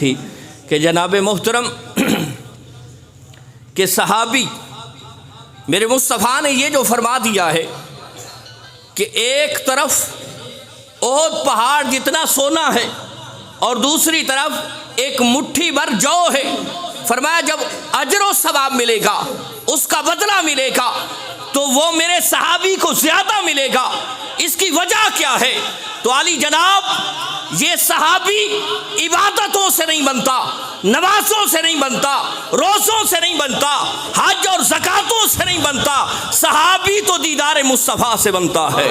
थी कि जनाब मोहतरम के सहाबी मेरे मुस्तफ़ा ने ये जो फरमा दिया है कि एक तरफ ओहद पहाड़ जितना सोना है और दूसरी तरफ एक मुट्ठी भर जौ है। फरमाया जब अजर सवाब मिलेगा, उसका बदला मिलेगा, तो वो मेरे सहाबी को ज़्यादा मिलेगा। इसकी वजह क्या है? तो अली जनाब, ये सहाबी इबादतों से नहीं बनता, नमाज़ों से नहीं बनता, रोज़ों से नहीं बनता, हज और ज़कातों से नहीं बनता। सहाबी तो दीदार मुस्तफ़ा से बनता है।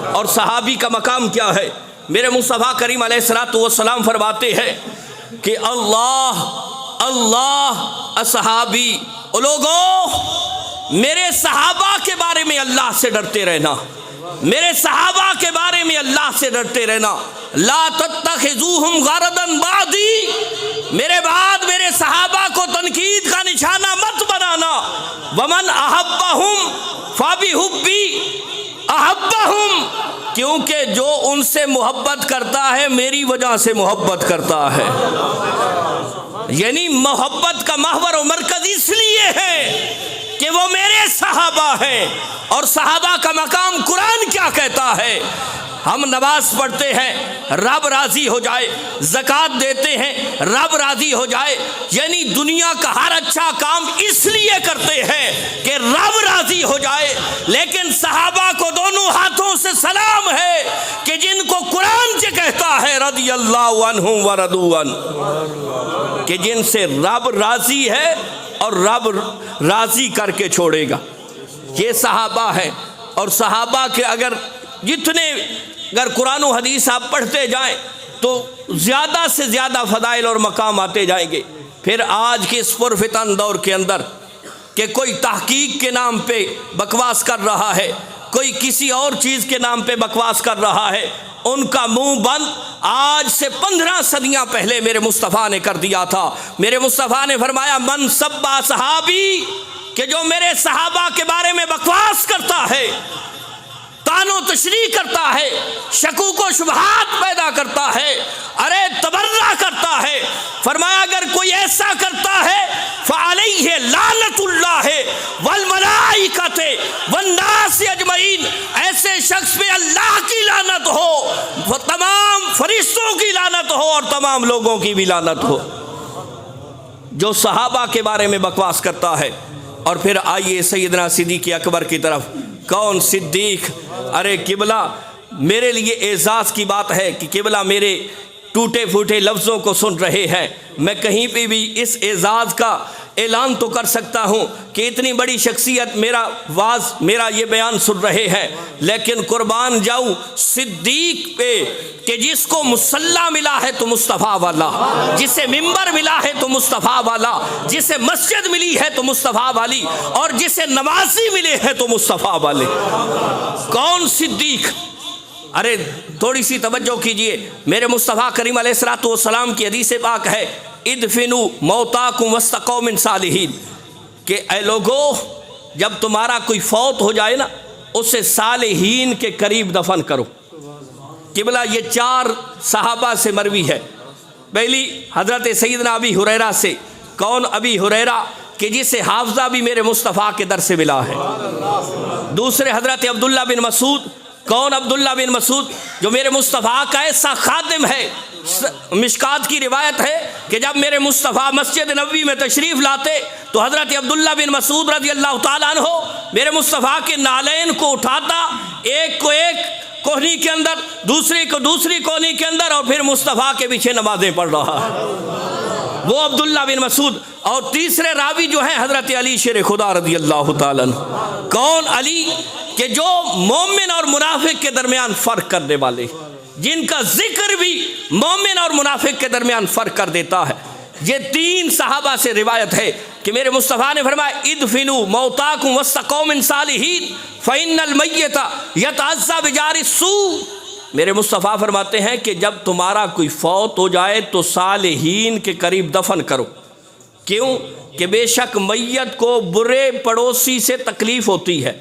और सहाबी का मकाम क्या है? मेरे मुस्तफ़ा करीम अलैहिस्सलातु वस्सलाम फरमाते हैं कि अल्लाह अल्लाह असहाबी, ओ लोगों मेरे सहाबा के बारे में अल्लाह से डरते रहना, मेरे सहाबा के बारे में अल्लाह से डरते रहना। ला तत्तखिज़ूहुम गरदन बादी, मेरे बाद मेरे सहाबा को तनकीद का निशाना मत बनाना। वमन अहब्बहुम फबिहुब्बी अहब्बहुम, क्योंकि जो उनसे मोहब्बत करता है मेरी वजह से मोहब्बत करता है। यानी मोहब्बत का महवर और मरकज इसलिए है कि वो मेरे सहाबा हैं। और सहाबा का मकाम कुरान क्या कहता है? हम नमाज पढ़ते हैं रब राज़ी हो जाए, ज़कात देते हैं रब राज़ी हो जाए, यानी दुनिया का हर अच्छा काम इसलिए करते हैं कि रब राज़ी हो जाए। लेकिन सहाबा को दोनों हाथों से सलाम है कि जिनको कुरान से कहता है रदियल्लाहु अन्हु व रदू अन्हु, कि जिनसे रब राज़ी है और रब राज़ी करके छोड़ेगा। ये सहाबा है। और सहाबा के अगर कुरान और हदीस आप पढ़ते जाएं तो ज़्यादा से ज़्यादा फ़दाइल और मकाम आते जाएंगे। फिर आज के इस पुरफितन दौर के अंदर कि कोई तहकीक के नाम पे बकवास कर रहा है, कोई किसी और चीज़ के नाम पे बकवास कर रहा है, उनका मुंह बंद आज से 15 सदियाँ पहले मेरे मुस्तफ़ा ने कर दिया था। मेरे मुस्तफ़ा ने फरमाया मन सब्बा सहाबी, कि जो मेरे सहाबा के बारे में बकवास करता है, तानो तशरीह करता है, शकूक व शुबहात पैदा करता है, अरे तबर्रा करता है। फरमाया अगर कोई ऐसा करता है फ़अलैहि लानतुल्लाह वल मलाइकते वन्नास अजमईन, ऐसे शख्स पे अल्लाह की लानत हो, तमाम फरिश्तों की लानत हो और तमाम लोगों की भी लानत हो, जो सहाबा के बारे में बकवास करता है। और फिर आइए सैयदना सिद्दीक़ अकबर की तरफ। कौन सिद्दीक़? अरे किबला, मेरे लिए एजाज़ की बात है कि किबला मेरे टूटे फूटे लफ्ज़ों को सुन रहे हैं। मैं कहीं पे भी इस एजाज़ का ऐलान तो कर सकता हूँ कि इतनी बड़ी शख्सियत मेरा ये बयान सुन रहे हैं, लेकिन कुर्बान जाऊँ सिद्दीक़ पे कि जिसको मुसल्ला मिला है तो मुस्तफ़ा वाला, जिसे मिंबर मिला है तो मुस्तफ़ा वाला, जिसे मस्जिद मिली है तो मुस्तफ़ा वाली, और जिसे नमाजी मिले हैं तो मुस्तफ़ा वाले। कौन सिद्दीक़? अरे थोड़ी सी तवज्जो कीजिए। मेरे मुस्तफ़ा करीम अलैहिस्सलातु वस्सलाम की हदीस पाक है इदफिनु मौताकुम वस्त कौमिन सालिहीन, कि ऐ लोगो जब तुम्हारा कोई फौत हो जाए ना, उसे सालिहीन के करीब दफन करो। किबला ये 4 सहाबा से मरवी है। पहली हज़रत सैयदना अबी हुरैरा से। कौन अबी हुरैरा? कि जिसे हाफ़ज़ा भी मेरे मुस्तफ़ा के दर से मिला है। दूसरे हज़रत अब्दुल्ला बिन मसूद। कौन अब्दुल्ला बिन मसूद? जो मेरे मुस्तफ़ा का ऐसा खादिम है। मिशकात की रिवायत है कि जब मेरे मुस्तफ़ा मस्जिद नबवी में तशरीफ़ लाते तो हज़रत अब्दुल्ला बिन मसूद रज़ियल्लाहु ताला अन्हु मेरे मुस्तफ़ा के नालैन को उठाता, एक को एक कोहनी के अंदर, दूसरी को दूसरी कोहनी के अंदर, और फिर मुस्तफ़ा के पीछे नमाज़ें पढ़ रहा है, वो अब्दुल्ला बिन मसूद। और तीसरे रावी जो है हज़रत अली शेर खुदा रज़ियल्लाहु ताला अन्हु। कौन? अली, कि जो मोमिन और मुनाफिक के दरमियान फ़र्क करने वाले, जिनका जिक्र भी मोमिन और मुनाफिक के दरमियान फ़र्क कर देता है। ये 3 सहाबा से रिवायत है कि मेरे मुस्तफ़ा ने फरमाया इदफिनु मौताकुम वस्त कौमिन सालिहीन फ़इन्नल मय्यता यतअज़्ज़ा बिजारि सू। मेरे मुस्तफ़ा फरमाते हैं कि जब तुम्हारा कोई फौत हो जाए तो सालिहीन के करीब दफन करो। क्यों? कि बेशक मैयत को बुरे पड़ोसी से तकलीफ़ होती है।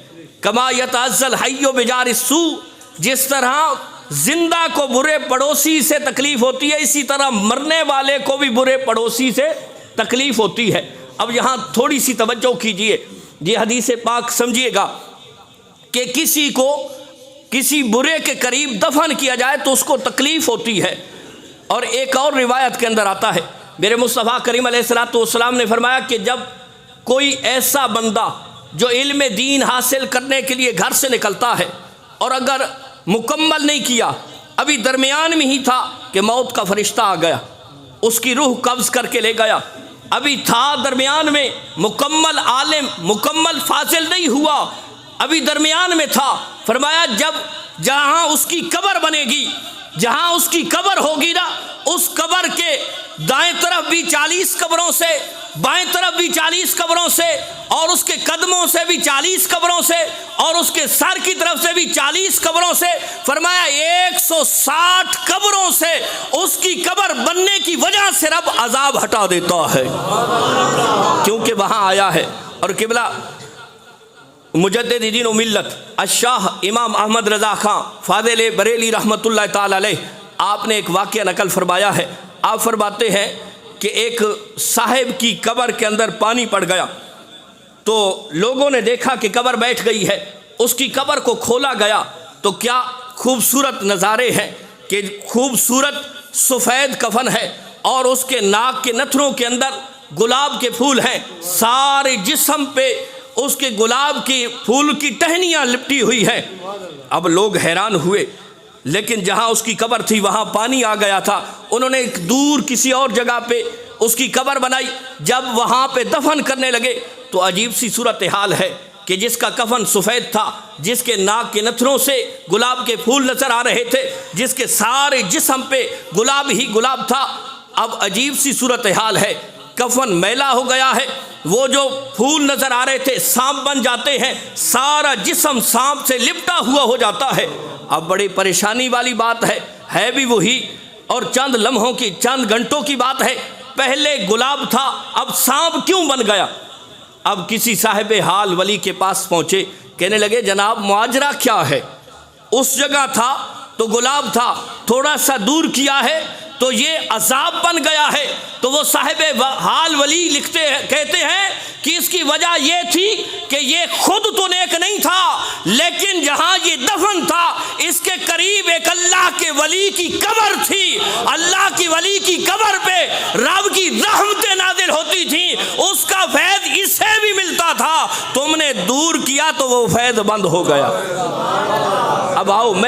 कमा यतअज़्ज़ल हय्यु बिजारि सू, जिस तरह जिंदा को बुरे पड़ोसी से तकलीफ होती है, इसी तरह मरने वाले को भी बुरे पड़ोसी से तकलीफ होती है। अब यहाँ थोड़ी सी तवज्जो कीजिए, ये हदीस पाक समझिएगा कि किसी को किसी बुरे के करीब दफन किया जाए तो उसको तकलीफ होती है। और एक और रिवायत के अंदर आता है, मेरे मुस्तफ़ा करीम अलैहिस्सलाम ने फरमाया कि जब कोई ऐसा बंदा जो इल्म दीन हासिल करने के लिए घर से निकलता है और अगर मुकम्मल नहीं किया, अभी दरमियान में ही था कि मौत का फरिश्ता आ गया, उसकी रूह कब्ज़ करके ले गया, अभी था दरमियान में, मुकम्मल आलिम मुकम्मल फाजिल नहीं हुआ, अभी दरमियान में था। फरमाया जब जहाँ उसकी कब्र बनेगी, जहाँ उसकी कब्र होगी ना, उस कब्र के दाएं तरफ भी 40 कब्रों से, बाएं तरफ भी 40 कब्रों से, और उसके कदमों से भी 40 कब्रों से, और उसके सर की तरफ से भी 40 कब्रों से, फरमाया 160 कब्रों से उसकी कब्र बनने की वजह से रब अजाब हटा देता है, क्योंकि वहाँ आया है। और किबला मुजद्दिद दीन व मिल्लत अशाह इमाम अहमद रज़ा खां फादिल बरेली रहमतुल्लाह ताला अलैह, आपने एक वाक़या नकल फरमाया है। आप फरमाते हैं कि एक साहिब की कब्र के अंदर पानी पड़ गया, तो लोगों ने देखा कि कब्र बैठ गई है, उसकी कब्र को खोला गया तो क्या खूबसूरत नज़ारे हैं कि खूबसूरत सफ़ेद कफन है और उसके नाक के नथनों के अंदर गुलाब के फूल हैं, सारे जिस्म पे उसके गुलाब की फूल की टहनियाँ लिपटी हुई हैं। अब लोग हैरान हुए, लेकिन जहाँ उसकी कब्र थी वहाँ पानी आ गया था। उन्होंने एक दूर किसी और जगह पे उसकी कब्र बनाई। जब वहाँ पे दफन करने लगे तो अजीब सी सूरत हाल है कि जिसका कफन सफ़ेद था, जिसके नाक के नथनों से गुलाब के फूल नज़र आ रहे थे, जिसके सारे जिस्म पे गुलाब ही गुलाब था, अब अजीब सी सूरत हाल है, कफन मैला हो गया है, वो जो फूल नज़र आ रहे थे सांप बन जाते हैं, सारा जिस्म सांप से लिपटा हुआ हो जाता है। अब बड़ी परेशानी वाली बात है भी वही, और चंद लम्हों की, चंद घंटों की बात है, पहले गुलाब था अब सांप क्यों बन गया। अब किसी साहिब हाल वली के पास पहुँचे, कहने लगे जनाब मुआजरा क्या है, उस जगह था तो गुलाब था, थोड़ा सा दूर किया है तो ये अजाब बन गया है। तो वो साहिब हाल वली लिखते हैं, कहते हैं कि इसकी वजह ये थी कि ये खुद तो नेक नहीं था, लेकिन जहाँ ये दफन था इसके करीब एक अल्लाह के वली की कब्र थी, अल्लाह की वली की कब्र पे रब की रहमतें नाज़िल होती थी, उसका फैज़ इसे भी मिलता था, तुमने दूर किया तो वो फैज़ बंद हो गया। अब आओ मैं